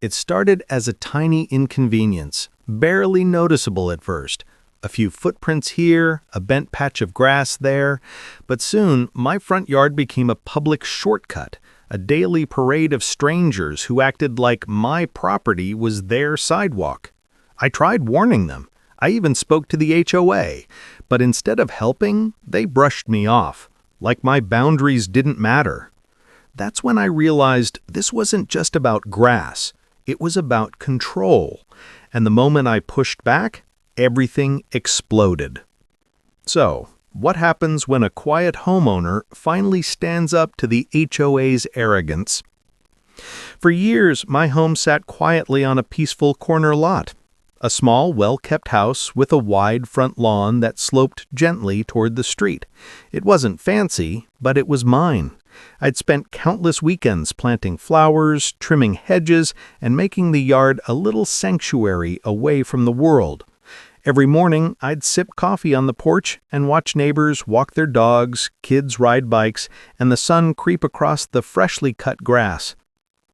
It started as a tiny inconvenience, barely noticeable at first. A few footprints here, a bent patch of grass there, but soon my front yard became a public shortcut, a daily parade of strangers who acted like my property was their sidewalk. I tried warning them. I even spoke to the HOA, but instead of helping, they brushed me off, like my boundaries didn't matter. That's when I realized this wasn't just about grass. It was about control, and the moment I pushed back, everything exploded. So, what happens when a quiet homeowner finally stands up to the HOA's arrogance? For years, my home sat quietly on a peaceful corner lot, a small, well-kept house with a wide front lawn that sloped gently toward the street. It wasn't fancy, but it was mine. I'd spent countless weekends planting flowers, trimming hedges, and making the yard a little sanctuary away from the world. Every morning, I'd sip coffee on the porch and watch neighbors walk their dogs, kids ride bikes, and the sun creep across the freshly cut grass.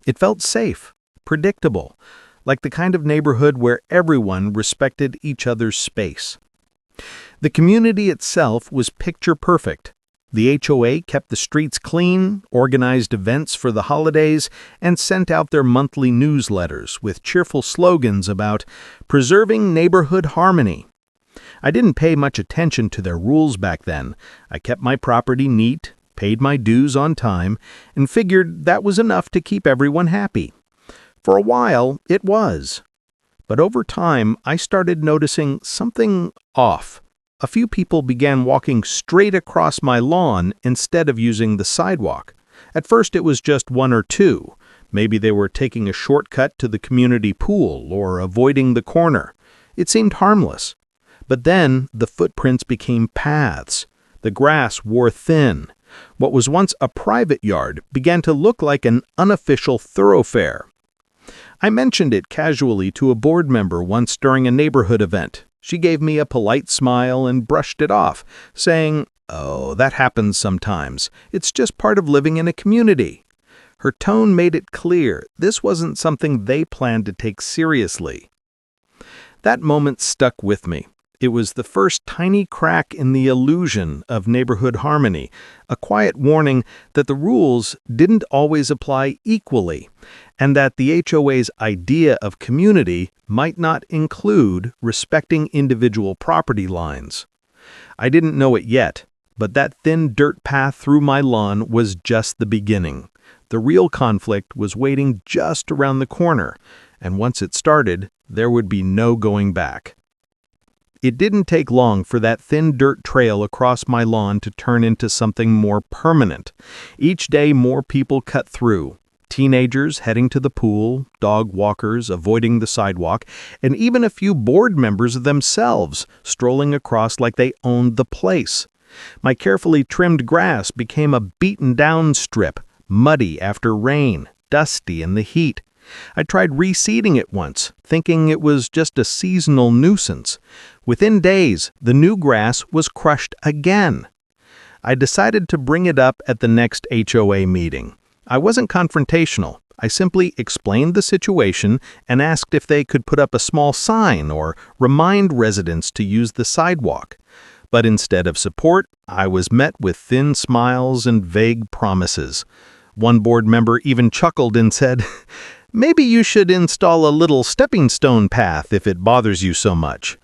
It felt safe, predictable, like the kind of neighborhood where everyone respected each other's space. The community itself was picture perfect. The HOA kept the streets clean, organized events for the holidays, and sent out their monthly newsletters with cheerful slogans about preserving neighborhood harmony. I didn't pay much attention to their rules back then. I kept my property neat, paid my dues on time, and figured that was enough to keep everyone happy. For a while, it was. But over time, I started noticing something off. A few people began walking straight across my lawn instead of using the sidewalk. At first it was just one or two. Maybe they were taking a shortcut to the community pool or avoiding the corner. It seemed harmless. But then the footprints became paths. The grass wore thin. What was once a private yard began to look like an unofficial thoroughfare. I mentioned it casually to a board member once during a neighborhood event. She gave me a polite smile and brushed it off, saying, "Oh, that happens sometimes. It's just part of living in a community." Her tone made it clear this wasn't something they planned to take seriously. That moment stuck with me. It was the first tiny crack in the illusion of neighborhood harmony, a quiet warning that the rules didn't always apply equally, and that the HOA's idea of community might not include respecting individual property lines. I didn't know it yet, but that thin dirt path through my lawn was just the beginning. The real conflict was waiting just around the corner, and once it started, there would be no going back. It didn't take long for that thin dirt trail across my lawn to turn into something more permanent. Each day more people cut through. Teenagers heading to the pool, dog walkers avoiding the sidewalk, and even a few board members themselves strolling across like they owned the place. My carefully trimmed grass became a beaten-down strip, muddy after rain, dusty in the heat. I tried reseeding it once, thinking it was just a seasonal nuisance. Within days, the new grass was crushed again. I decided to bring it up at the next HOA meeting. I wasn't confrontational. I simply explained the situation and asked if they could put up a small sign or remind residents to use the sidewalk. But instead of support, I was met with thin smiles and vague promises. One board member even chuckled and said, "Maybe you should install a little stepping stone path if it bothers you so much."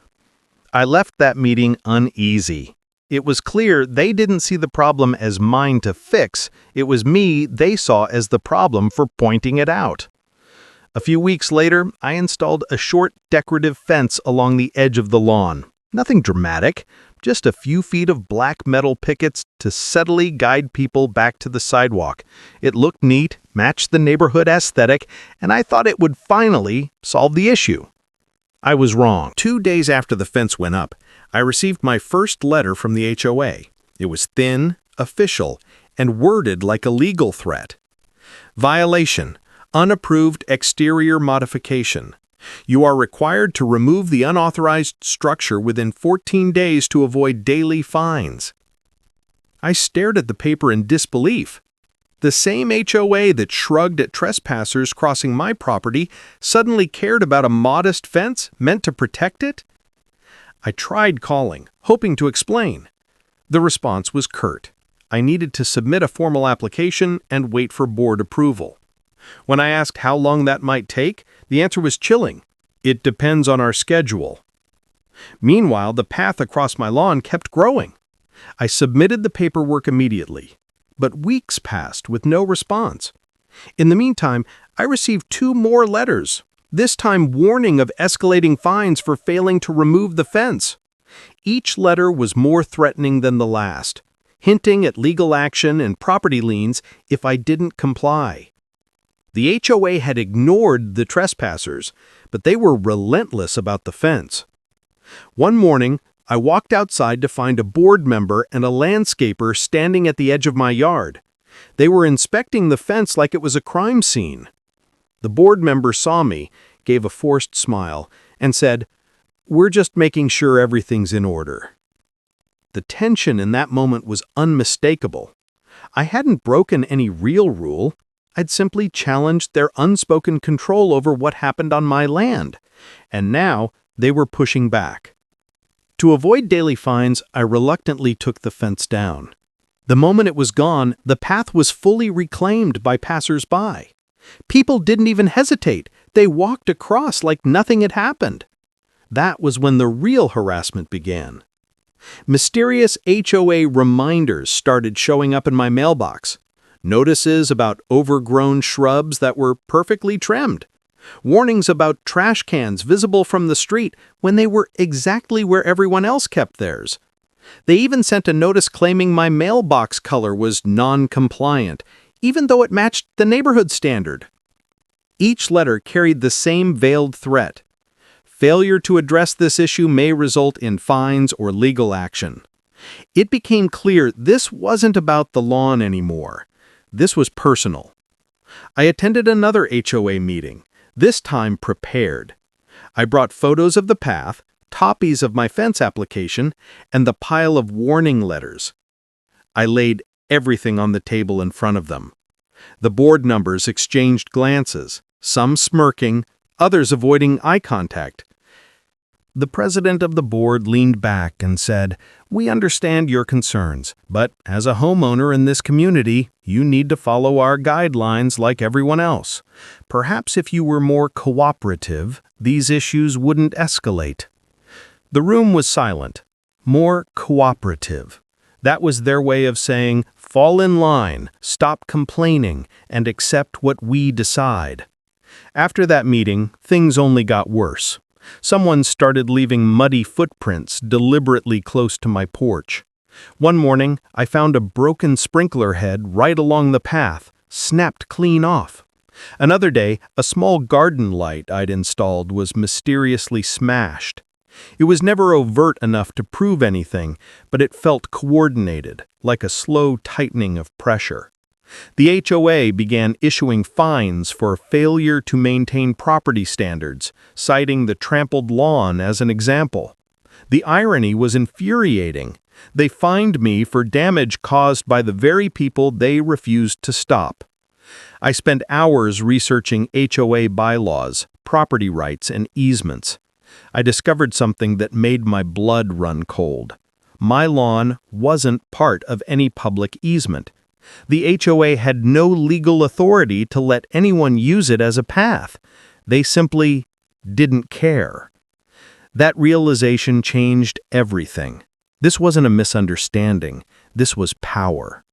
I left that meeting uneasy. It was clear they didn't see the problem as mine to fix. It was me they saw as the problem for pointing it out. A few weeks later, I installed a short decorative fence along the edge of the lawn. Nothing dramatic, just a few feet of black metal pickets to subtly guide people back to the sidewalk. It looked neat, matched the neighborhood aesthetic, and I thought it would finally solve the issue. I was wrong. 2 days after the fence went up, I received my first letter from the HOA. It was thin, official, and worded like a legal threat. Violation: unapproved exterior modification. You are required to remove the unauthorized structure within 14 days to avoid daily fines. I stared at the paper in disbelief. The same HOA that shrugged at trespassers crossing my property suddenly cared about a modest fence meant to protect it? I tried calling, hoping to explain. The response was curt. I needed to submit a formal application and wait for board approval. When I asked how long that might take, the answer was chilling. It depends on our schedule. Meanwhile, the path across my lawn kept growing. I submitted the paperwork immediately, but weeks passed with no response. In the meantime, I received 2 more letters, this time warning of escalating fines for failing to remove the fence. Each letter was more threatening than the last, hinting at legal action and property liens if I didn't comply. The HOA had ignored the trespassers, but they were relentless about the fence. One morning, I walked outside to find a board member and a landscaper standing at the edge of my yard. They were inspecting the fence like it was a crime scene. The board member saw me, gave a forced smile, and said, "We're just making sure everything's in order." The tension in that moment was unmistakable. I hadn't broken any real rule. I'd simply challenged their unspoken control over what happened on my land, and now they were pushing back. To avoid daily fines, I reluctantly took the fence down. The moment it was gone, the path was fully reclaimed by passers-by. People didn't even hesitate. They walked across like nothing had happened. That was when the real harassment began. Mysterious HOA reminders started showing up in my mailbox. Notices about overgrown shrubs that were perfectly trimmed. Warnings about trash cans visible from the street when they were exactly where everyone else kept theirs. They even sent a notice claiming my mailbox color was non-compliant, even though it matched the neighborhood standard. Each letter carried the same veiled threat. Failure to address this issue may result in fines or legal action. It became clear this wasn't about the lawn anymore. This was personal. I attended another HOA meeting, this time prepared. I brought photos of the path, copies of my fence application, and the pile of warning letters. I laid everything on the table in front of them. The board members exchanged glances, some smirking, others avoiding eye contact. The president of the board leaned back and said, "We understand your concerns, but as a homeowner in this community, you need to follow our guidelines like everyone else. Perhaps if you were more cooperative, these issues wouldn't escalate." The room was silent. More cooperative. That was their way of saying, fall in line, stop complaining, and accept what we decide. After that meeting, things only got worse. Someone started leaving muddy footprints deliberately close to my porch. One morning, I found a broken sprinkler head right along the path, snapped clean off. Another day, a small garden light I'd installed was mysteriously smashed. It was never overt enough to prove anything, but it felt coordinated, like a slow tightening of pressure. The HOA began issuing fines for failure to maintain property standards, citing the trampled lawn as an example. The irony was infuriating. They fined me for damage caused by the very people they refused to stop. I spent hours researching HOA bylaws, property rights, and easements. I discovered something that made my blood run cold. My lawn wasn't part of any public easement. The HOA had no legal authority to let anyone use it as a path. They simply didn't care. That realization changed everything. This wasn't a misunderstanding. This was power.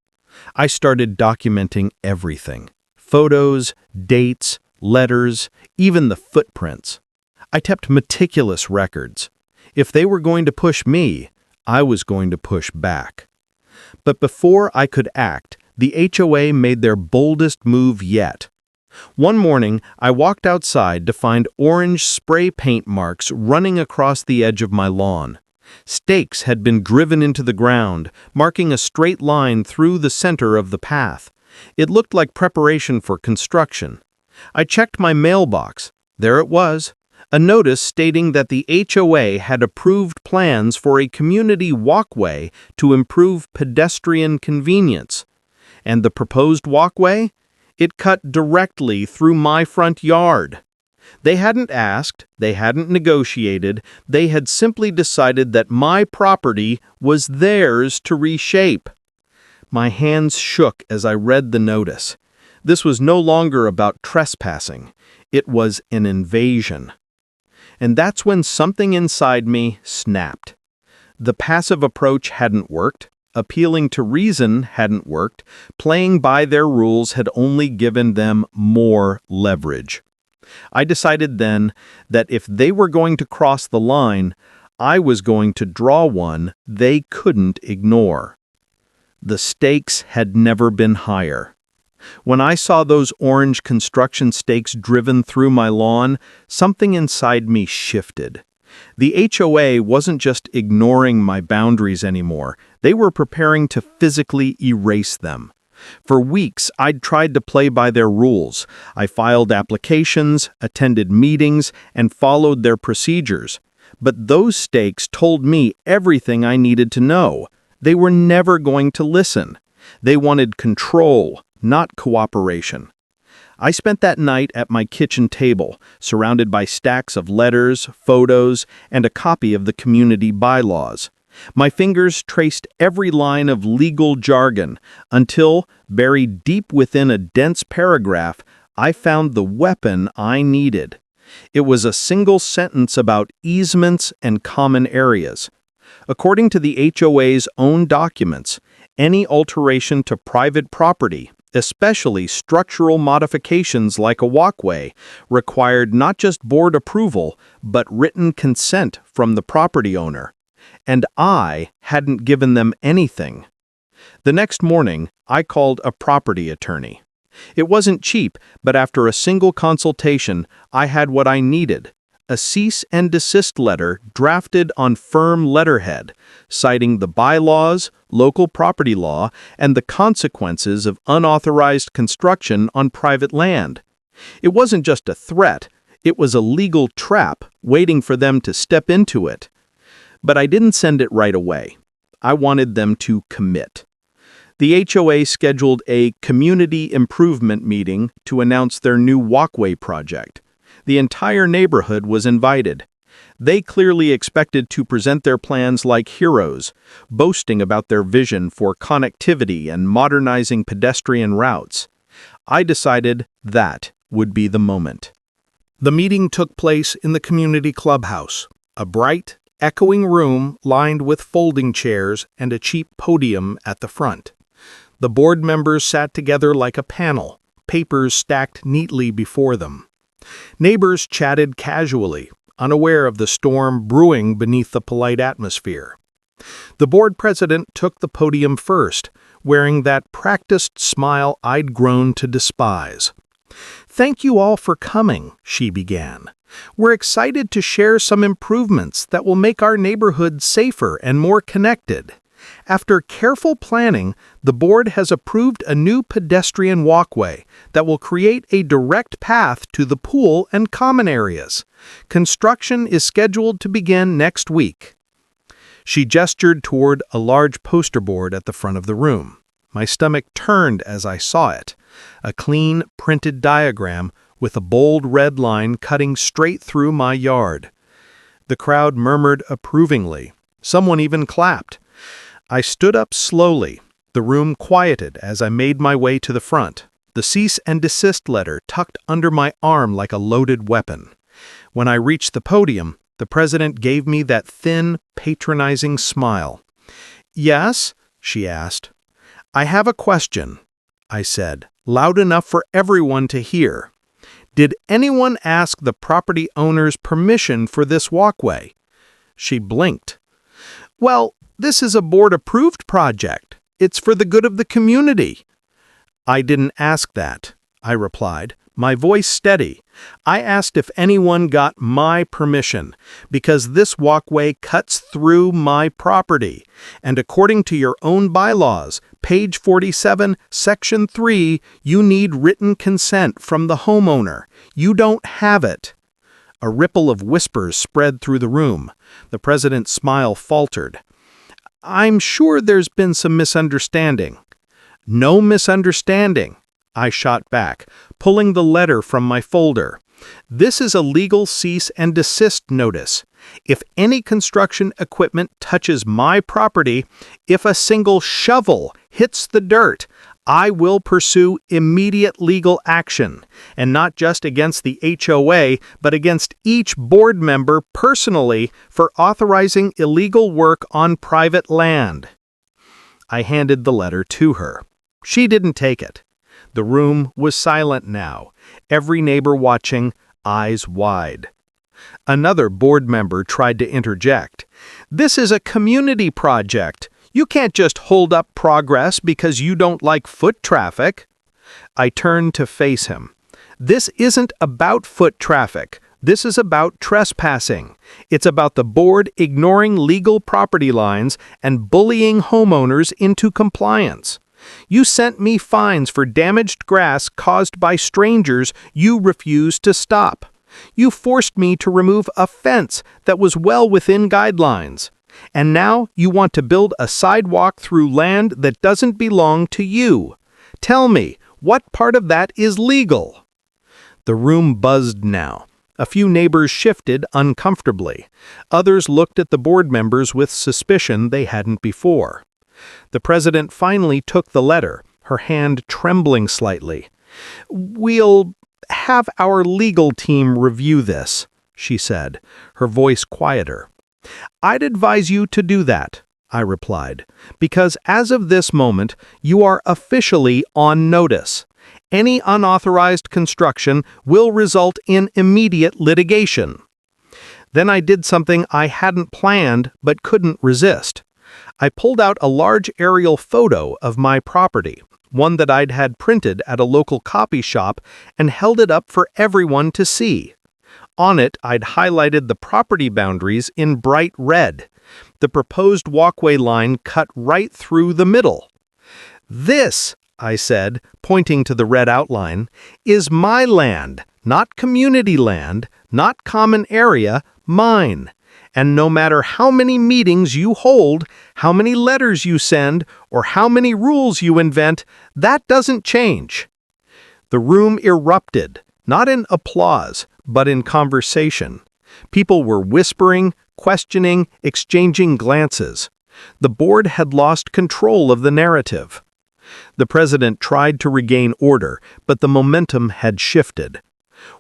I started documenting everything. Photos, dates, letters, even the footprints. I kept meticulous records. If they were going to push me, I was going to push back. But before I could act, the HOA made their boldest move yet. One morning, I walked outside to find orange spray paint marks running across the edge of my lawn. Stakes had been driven into the ground, marking a straight line through the center of the path. It looked like preparation for construction. I checked my mailbox. There it was. A notice stating that the HOA had approved plans for a community walkway to improve pedestrian convenience. And the proposed walkway? It cut directly through my front yard. They hadn't asked, they hadn't negotiated, they had simply decided that my property was theirs to reshape. My hands shook as I read the notice. This was no longer about trespassing. It was an invasion. And that's when something inside me snapped. The passive approach hadn't worked. Appealing to reason hadn't worked. Playing by their rules had only given them more leverage. I decided then that if they were going to cross the line, I was going to draw one they couldn't ignore. The stakes had never been higher. When I saw those orange construction stakes driven through my lawn, something inside me shifted. The HOA wasn't just ignoring my boundaries anymore. They were preparing to physically erase them. For weeks, I'd tried to play by their rules. I filed applications, attended meetings, and followed their procedures. But those stakes told me everything I needed to know. They were never going to listen. They wanted control, not cooperation. I spent that night at my kitchen table, surrounded by stacks of letters, photos, and a copy of the community bylaws. My fingers traced every line of legal jargon until, buried deep within a dense paragraph, I found the weapon I needed. It was a single sentence about easements and common areas. According to the HOA's own documents, any alteration to private property, especially structural modifications like a walkway, required not just board approval, but written consent from the property owner. And I hadn't given them anything. The next morning, I called a property attorney. It wasn't cheap, but after a single consultation, I had what I needed: a cease and desist letter drafted on firm letterhead, citing the bylaws, local property law, and the consequences of unauthorized construction on private land. It wasn't just a threat, it was a legal trap waiting for them to step into it. But I didn't send it right away. I wanted them to commit. The HOA scheduled a community improvement meeting to announce their new walkway project. The entire neighborhood was invited. They clearly expected to present their plans like heroes, boasting about their vision for connectivity and modernizing pedestrian routes. I decided that would be the moment. The meeting took place in the community clubhouse, a bright, echoing room lined with folding chairs and a cheap podium at the front. The board members sat together like a panel, papers stacked neatly before them. Neighbors chatted casually, unaware of the storm brewing beneath the polite atmosphere. The board president took the podium first, wearing that practiced smile I'd grown to despise. "Thank you all for coming," she began. "We're excited to share some improvements that will make our neighborhood safer and more connected. After careful planning, the board has approved a new pedestrian walkway that will create a direct path to the pool and common areas. Construction is scheduled to begin next week." She gestured toward a large poster board at the front of the room. My stomach turned as I saw it. A clean, printed diagram with a bold red line cutting straight through my yard. The crowd murmured approvingly. Someone even clapped. I stood up slowly. The room quieted as I made my way to the front, the cease and desist letter tucked under my arm like a loaded weapon. When I reached the podium, the president gave me that thin, patronizing smile. "Yes?" she asked. "I have a question," I said, loud enough for everyone to hear. "Did anyone ask the property owner's permission for this walkway?" She blinked. "Well, this is a board-approved project. It's for the good of the community." "I didn't ask that," I replied, my voice steady. "I asked if anyone got my permission, because this walkway cuts through my property. And according to your own bylaws, page 47, section 3, you need written consent from the homeowner. You don't have it." A ripple of whispers spread through the room. The president's smile faltered. "I'm sure there's been some misunderstanding." "No misunderstanding," I shot back, pulling the letter from my folder. "This is a legal cease and desist notice. If any construction equipment touches my property, if a single shovel hits the dirt, I will pursue immediate legal action, and not just against the HOA, but against each board member personally for authorizing illegal work on private land." I handed the letter to her. She didn't take it. The room was silent now, every neighbor watching, eyes wide. Another board member tried to interject. "This is a community project. You can't just hold up progress because you don't like foot traffic." I turned to face him. "This isn't about foot traffic. This is about trespassing. It's about the board ignoring legal property lines and bullying homeowners into compliance. You sent me fines for damaged grass caused by strangers you refused to stop. You forced me to remove a fence that was well within guidelines. And now you want to build a sidewalk through land that doesn't belong to you. Tell me, what part of that is legal?" The room buzzed now. A few neighbors shifted uncomfortably. Others looked at the board members with suspicion they hadn't before. The president finally took the letter, her hand trembling slightly. "We'll have our legal team review this," she said, her voice quieter. "I'd advise you to do that," I replied, "because as of this moment, you are officially on notice. Any unauthorized construction will result in immediate litigation." Then I did something I hadn't planned but couldn't resist. I pulled out a large aerial photo of my property, one that I'd had printed at a local copy shop, and held it up for everyone to see. On it, I'd highlighted the property boundaries in bright red, the proposed walkway line cut right through the middle. "This," I said, pointing to the red outline, "is my land, not community land, not common area, mine. And no matter how many meetings you hold, how many letters you send, or how many rules you invent, that doesn't change." The room erupted, not in applause, but in conversation. People were whispering, questioning, exchanging glances. The board had lost control of the narrative. The president tried to regain order, but the momentum had shifted.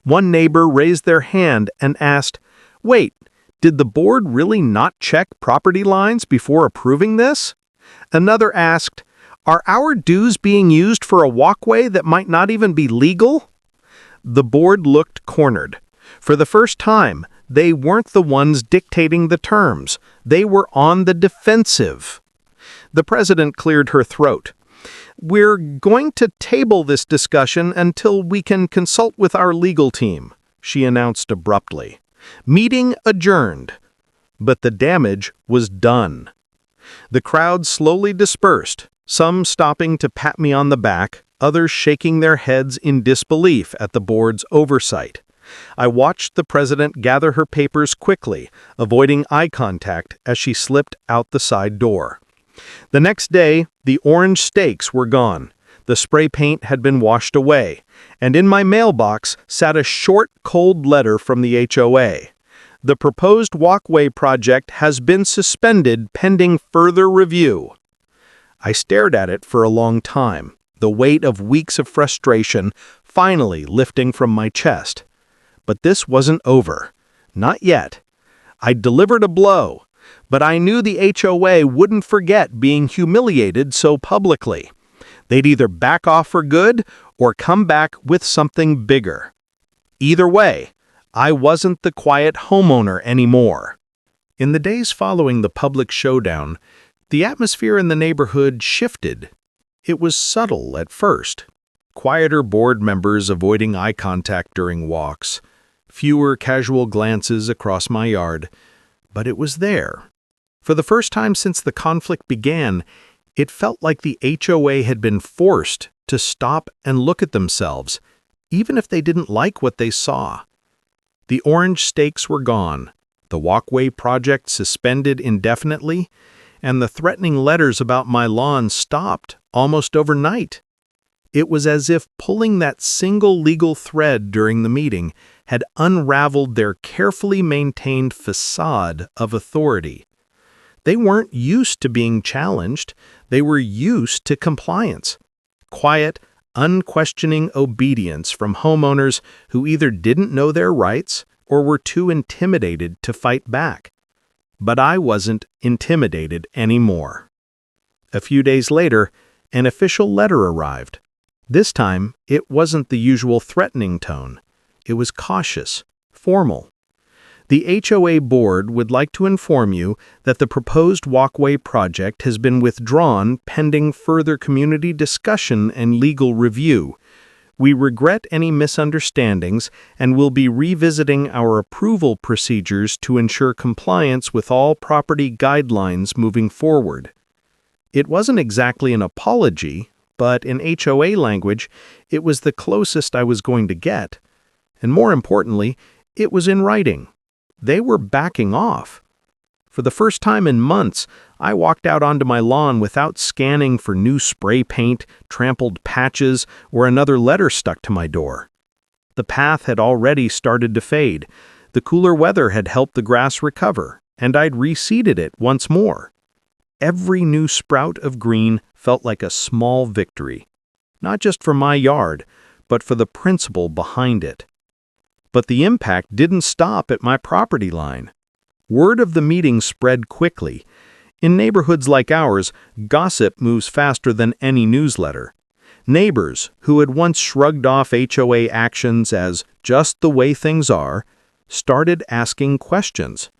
One neighbor raised their hand and asked, "Wait, did the board really not check property lines before approving this?" Another asked, "Are our dues being used for a walkway that might not even be legal?" The board looked cornered. For the first time, they weren't the ones dictating the terms. They were on the defensive. The president cleared her throat. "We're going to table this discussion until we can consult with our legal team," she announced abruptly. "Meeting adjourned." But the damage was done. The crowd slowly dispersed, some stopping to pat me on the back, others shaking their heads in disbelief at the board's oversight. I watched the president gather her papers quickly, avoiding eye contact as she slipped out the side door. The next day, the orange stakes were gone. The spray paint had been washed away, and in my mailbox sat a short, cold letter from the HOA. "The proposed walkway project has been suspended pending further review." I stared at it for a long time, the weight of weeks of frustration finally lifting from my chest. But this wasn't over. Not yet. I'd delivered a blow, but I knew the HOA wouldn't forget being humiliated so publicly. They'd either back off for good or come back with something bigger. Either way, I wasn't the quiet homeowner anymore. In the days following the public showdown, the atmosphere in the neighborhood shifted. It was subtle at first. Quieter board members avoiding eye contact during walks, fewer casual glances across my yard, but it was there. For the first time since the conflict began, it felt like the HOA had been forced to stop and look at themselves, even if they didn't like what they saw. The orange stakes were gone, the walkway project suspended indefinitely, and the threatening letters about my lawn stopped almost overnight. It was as if pulling that single legal thread during the meeting had unraveled their carefully maintained facade of authority. They weren't used to being challenged, they were used to compliance. Quiet, unquestioning obedience from homeowners who either didn't know their rights or were too intimidated to fight back. But I wasn't intimidated anymore. A few days later, an official letter arrived. This time, it wasn't the usual threatening tone. It was cautious, formal. The HOA board would like to inform you that the proposed walkway project has been withdrawn pending further community discussion and legal review. We regret any misunderstandings and will be revisiting our approval procedures to ensure compliance with all property guidelines moving forward. It wasn't exactly an apology, but in HOA language, it was the closest I was going to get. And more importantly, it was in writing. They were backing off. For the first time in months, I walked out onto my lawn without scanning for new spray paint, trampled patches, or another letter stuck to my door. The path had already started to fade. The cooler weather had helped the grass recover, and I'd reseeded it once more. Every new sprout of green felt like a small victory, not just for my yard, but for the principle behind it. But the impact didn't stop at my property line. Word of the meeting spread quickly. In neighborhoods like ours, gossip moves faster than any newsletter. Neighbors, who had once shrugged off HOA actions as just the way things are, started asking questions.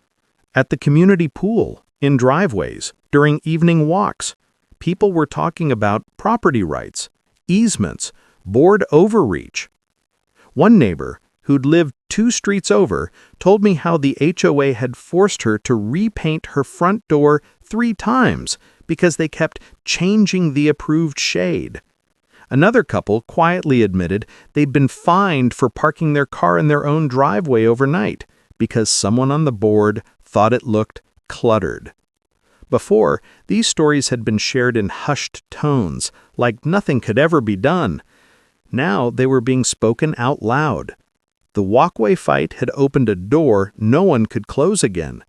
At the community pool, in driveways, during evening walks, people were talking about property rights, easements, board overreach. One neighbor, who'd lived 2 streets over, told me how the HOA had forced her to repaint her front door 3 times because they kept changing the approved shade. Another couple quietly admitted they'd been fined for parking their car in their own driveway overnight because someone on the board thought it looked cluttered. Before, these stories had been shared in hushed tones, like nothing could ever be done. Now they were being spoken out loud. The walkway fight had opened a door no one could close again.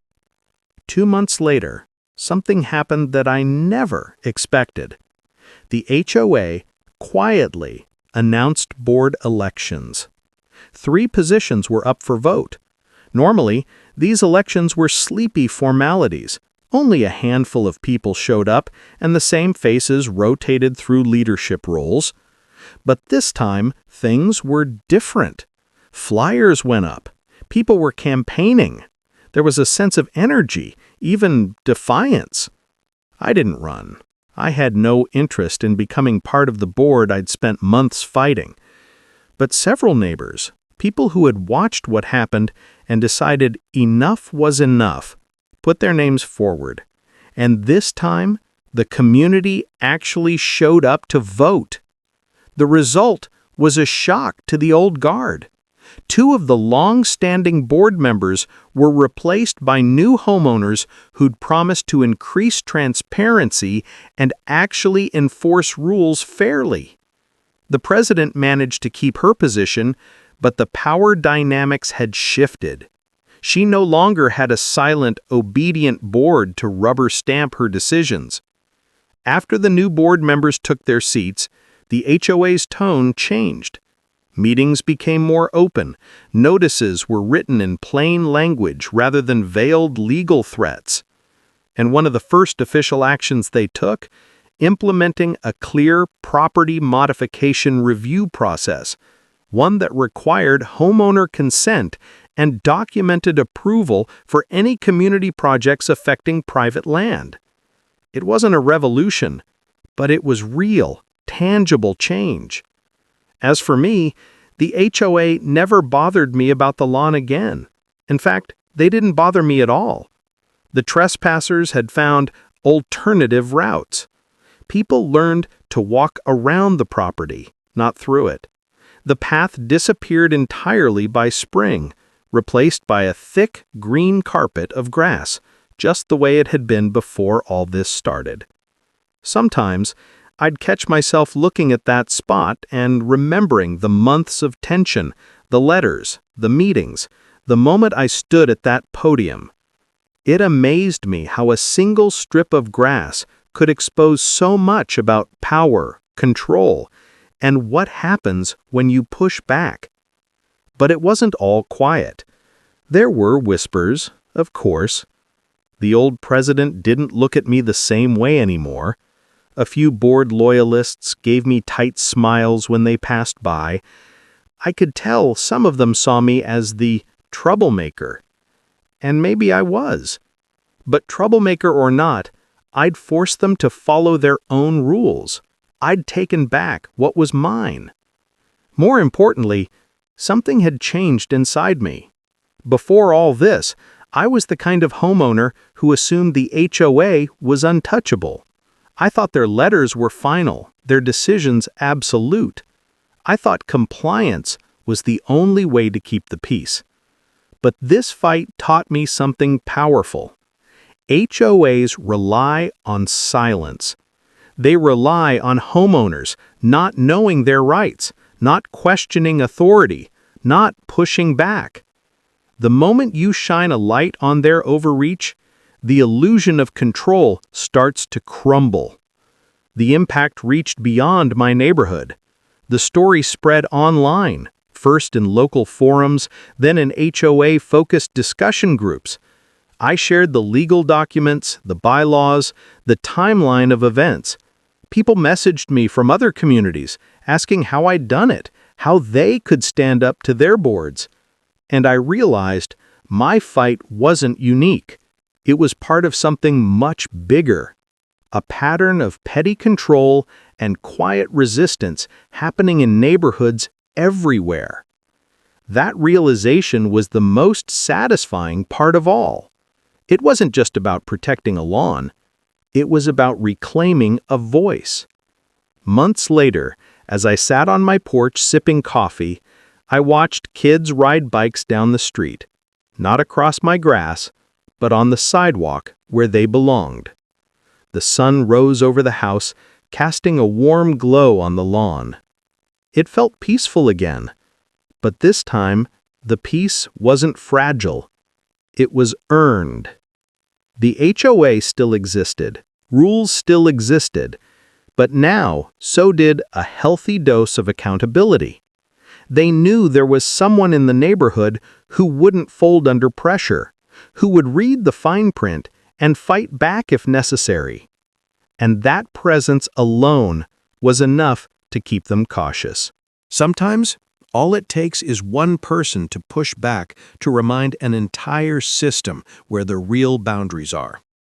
2 months later, something happened that I never expected. The HOA quietly announced board elections. 3 positions were up for vote. Normally, these elections were sleepy formalities. Only a handful of people showed up, and the same faces rotated through leadership roles. But this time, things were different. Flyers went up. People were campaigning. There was a sense of energy, even defiance. I didn't run. I had no interest in becoming part of the board I'd spent months fighting. But several neighbors, people who had watched what happened and decided enough was enough, put their names forward. And this time, the community actually showed up to vote. The result was a shock to the old guard. 2 of the long-standing board members were replaced by new homeowners who'd promised to increase transparency and actually enforce rules fairly. The president managed to keep her position, but the power dynamics had shifted. She no longer had a silent, obedient board to rubber stamp her decisions. After the new board members took their seats, the HOA's tone changed. Meetings became more open. Notices were written in plain language rather than veiled legal threats. And one of the first official actions they took, implementing a clear property modification review process, one that required homeowner consent and documented approval for any community projects affecting private land. It wasn't a revolution, but it was real, tangible change. As for me, the HOA never bothered me about the lawn again. In fact, they didn't bother me at all. The trespassers had found alternative routes. People learned to walk around the property, not through it. The path disappeared entirely by spring, replaced by a thick green carpet of grass, just the way it had been before all this started. Sometimes, I'd catch myself looking at that spot and remembering the months of tension, the letters, the meetings, the moment I stood at that podium. It amazed me how a single strip of grass could expose so much about power, control, and what happens when you push back. But it wasn't all quiet. There were whispers, of course. The old president didn't look at me the same way anymore. A few bored loyalists gave me tight smiles when they passed by. I could tell some of them saw me as the troublemaker. And maybe I was. But troublemaker or not, I'd forced them to follow their own rules. I'd taken back what was mine. More importantly, something had changed inside me. Before all this, I was the kind of homeowner who assumed the HOA was untouchable. I thought their letters were final, their decisions absolute. I thought compliance was the only way to keep the peace. But this fight taught me something powerful. HOAs rely on silence. They rely on homeowners not knowing their rights, not questioning authority, not pushing back. The moment you shine a light on their overreach, the illusion of control starts to crumble. The impact reached beyond my neighborhood. The story spread online, first in local forums, then in HOA-focused discussion groups. I shared the legal documents, the bylaws, the timeline of events. People messaged me from other communities, asking how I'd done it, how they could stand up to their boards. And I realized my fight wasn't unique. It was part of something much bigger. A pattern of petty control and quiet resistance happening in neighborhoods everywhere. That realization was the most satisfying part of all. It wasn't just about protecting a lawn. It was about reclaiming a voice. Months later, as I sat on my porch sipping coffee, I watched kids ride bikes down the street, not across my grass, but on the sidewalk where they belonged. The sun rose over the house, casting a warm glow on the lawn. It felt peaceful again, but this time the peace wasn't fragile. It was earned. The HOA still existed, rules still existed, but now so did a healthy dose of accountability. They knew there was someone in the neighborhood who wouldn't fold under pressure, who would read the fine print and fight back if necessary. And that presence alone was enough to keep them cautious. Sometimes, all it takes is one person to push back to remind an entire system where the real boundaries are.